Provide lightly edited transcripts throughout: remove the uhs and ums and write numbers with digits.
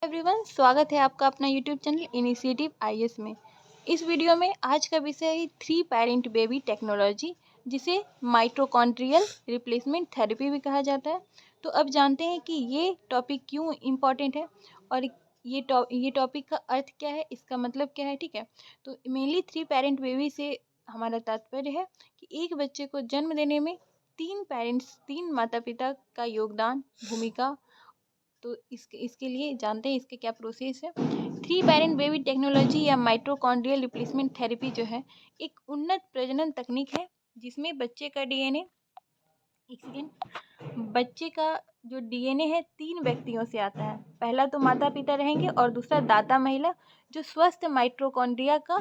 Everyone, स्वागत है आपका अपना यूट्यूब चैनल इनिशिएटिव आईएएस में। इस वीडियो में आज का विषय है 3 पेरेंट बेबी टेक्नोलॉजी, जिसे माइटोकॉन्ड्रियल रिप्लेसमेंट थेरेपी भी कहा जाता है। तो अब जानते हैं कि ये टॉपिक क्यों इम्पॉर्टेंट है और ये टॉपिक का अर्थ क्या है, इसका मतलब क्या है। ठीक है, तो मेनली 3 पेरेंट बेबी से हमारा तात्पर्य है कि एक बच्चे को जन्म देने में 3 माता पिता का योगदान, भूमिका। तो इसके लिए जानते हैं इसके क्या प्रोसेस है। 3 पेरेंट बेबी टेक्नोलॉजी या माइटोकॉन्ड्रियल रिप्लेसमेंट थेरेपी जो है एक उन्नत प्रजनन तकनीक है जिसमें बच्चे का डीएनए, एक सेकेंड, बच्चे का जो डीएनए है 3 व्यक्तियों से आता है। पहला तो माता पिता रहेंगे और दूसरा दाता महिला, जो स्वस्थ माइटोकॉन्ड्रिया का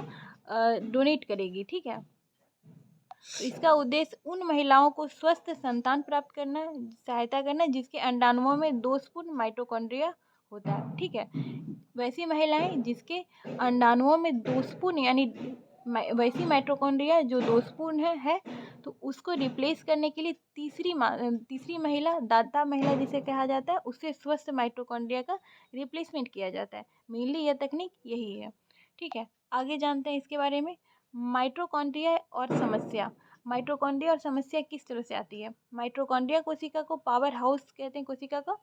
डोनेट करेगी। ठीक है, तो इसका उद्देश्य उन महिलाओं को स्वस्थ संतान प्राप्त करना, सहायता करना जिसके अंडाणुओं में दोषपूर्ण माइटोकॉन्ड्रिया होता है। ठीक है, वैसी महिलाएं जिसके अंडाणुओं में दोषपूर्ण यानी वैसी माइटोकॉन्ड्रिया जो दोषपूर्ण है तो उसको रिप्लेस करने के लिए तीसरी महिला, दाता महिला जिसे कहा जाता है, उससे स्वस्थ माइटोकॉन्ड्रिया का रिप्लेसमेंट किया जाता है। मेनली यह तकनीक यही है। ठीक है, आगे जानते हैं इसके बारे में। माइटोकॉन्ड्रिया और समस्या। माइटोकॉन्ड्रिया और समस्या किस तरह से आती है। माइटोकॉन्ड्रिया कोशिका को पावर हाउस कहते हैं, कोशिका का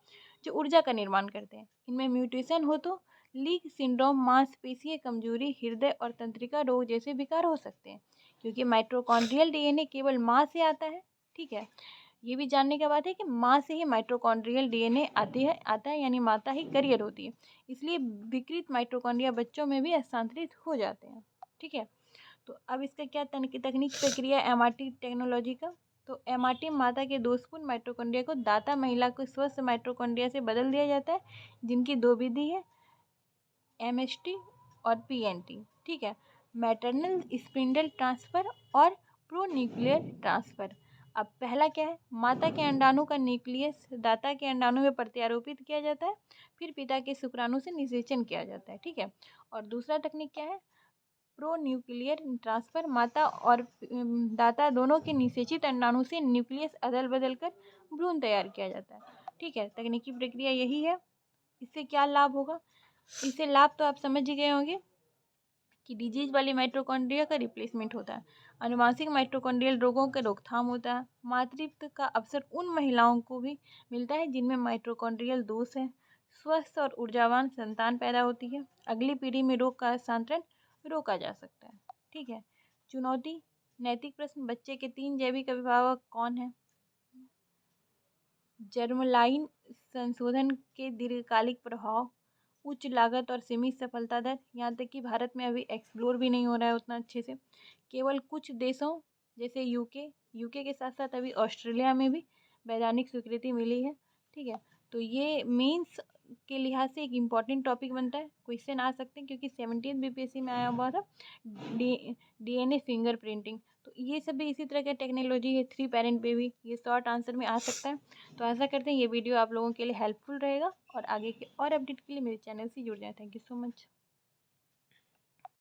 जो ऊर्जा का निर्माण करते हैं। इनमें म्यूटेशन हो तो लीक सिंड्रोम, मांसपेशीय कमजोरी, हृदय और तंत्रिका रोग जैसे विकार हो सकते हैं, क्योंकि माइटोकॉन्ड्रियल डीएनए केवल माँ से आता है। ठीक है, ये भी जानने की बात है कि माँ से ही माइटोकॉन्ड्रियल डीएनए आता है, यानी माता ही करियर होती है। इसलिए विकृत माइटोकॉन्ड्रिया बच्चों में भी हस्तांतरित हो जाते हैं। ठीक है, तो अब इसका क्या तकनीक प्रक्रिया एमआरटी टेक्नोलॉजी का। तो एमआरटी माता के दोषपूर्ण माइटोकॉन्ड्रिया को दाता महिला को स्वस्थ माइटोकॉन्ड्रिया से बदल दिया जाता है, जिनकी 2 विधि है, एमएसटी और पीएनटी। ठीक है, मैटरनल स्पिंडल ट्रांसफ़र और प्रोन्यूक्लियर ट्रांसफ़र। अब पहला क्या है, माता के अंडाणु का न्यूक्लियस दाता के अंडाणु में प्रत्यारोपित किया जाता है, फिर पिता के शुक्राणु से निषेचन किया जाता है। ठीक है, और दूसरा तकनीक क्या है, प्रो न्यूक्लियर ट्रांसफ़र। माता और दाता दोनों के निषेचित अंडाणु से न्यूक्लियस अदल बदल कर भ्रूण तैयार किया जाता है। ठीक है, तकनीकी प्रक्रिया यही है। इससे क्या लाभ होगा, इससे लाभ तो आप समझ ही गए होंगे कि डिजीज वाली माइटोकॉन्ड्रिया का रिप्लेसमेंट होता है, अनुवांशिक माइटोकॉन्ड्रियल रोगों का रोकथाम होता है, मातृत्व का अवसर उन महिलाओं को भी मिलता है जिनमें माइटोकॉन्ड्रियल दोष है, स्वस्थ और ऊर्जावान संतान पैदा होती है, अगली पीढ़ी में रोग का हस्तांतरण रोका जा सकता है। ठीक है, चुनौती, नैतिक प्रश्न, बच्चे के 3 जैविक अभिभावक कौन है, जर्मलाइन संशोधन के दीर्घकालिक प्रभाव, उच्च लागत और सीमित सफलता दर, यहाँ तक कि भारत में अभी एक्सप्लोर भी नहीं हो रहा है उतना अच्छे से, केवल कुछ देशों जैसे यूके के साथ साथ अभी ऑस्ट्रेलिया में भी वैधानिक स्वीकृति मिली है। ठीक है, तो ये मेंस के लिहाज से एक इम्पॉर्टेंट टॉपिक बनता है, क्वेश्चन आ सकते हैं, क्योंकि 17th बीपीएससी में आया हुआ था डीएनए फिंगर प्रिंटिंग। तो ये सब भी इसी तरह का टेक्नोलॉजी है, 3 पेरेंट बेबी, ये शॉर्ट आंसर में आ सकता है। तो आशा करते हैं ये वीडियो आप लोगों के लिए हेल्पफुल रहेगा और आगे के और अपडेट के लिए मेरे चैनल से जुड़ जाएं। Thank you so much.